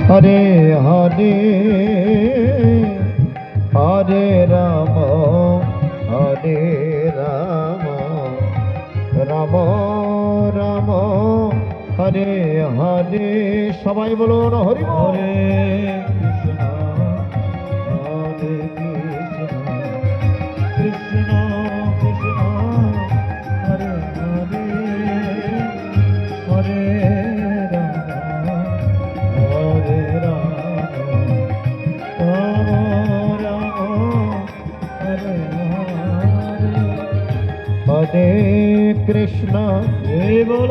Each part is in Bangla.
হরে হরে হরে রাম হরে রাম রাম রাম হরে হরে। সবাই বলুন হরি হরে কৃষ্ণ হরে কৃষ্ণ কৃষ্ণ কৃষ্ণ হরে হরে হরে রাম হরে রাম রাম রাম হরে হরে। হরে কৃষ্ণ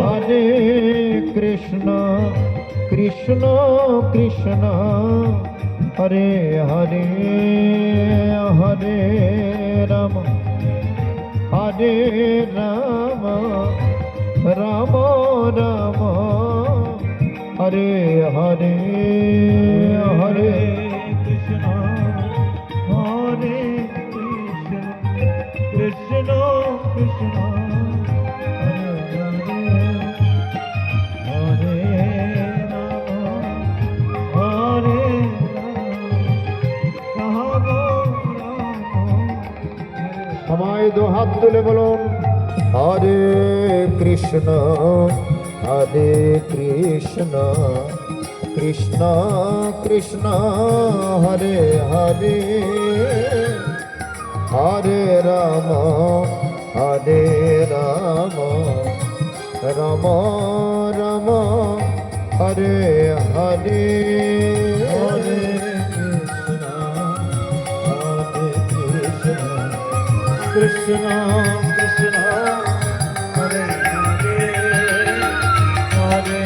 হরে কৃষ্ণ কৃষ্ণ কৃষ্ণ হরে হরে হরে রাম হরে রাম রাম রাম হরে হরে হরে কৃষ্ণ হরে কৃষ্ণ কৃষ্ণ কৃষ্ণ হরে হরে হরে রাম সবাই দু হাত তুলে বলুন হরে কৃষ্ণ হরে কৃষ্ণ কৃষ্ণ কৃষ্ণ হরে হরে হরে রাম হরে রাম রাম রাম হরে হরে হরে কৃষ্ণ হরে কৃষ্ণ কৃষ্ণ কৃষ্ণ হরে হরে হরে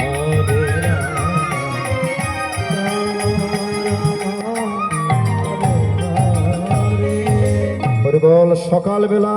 হরে রাম হরে বল সকালবেলা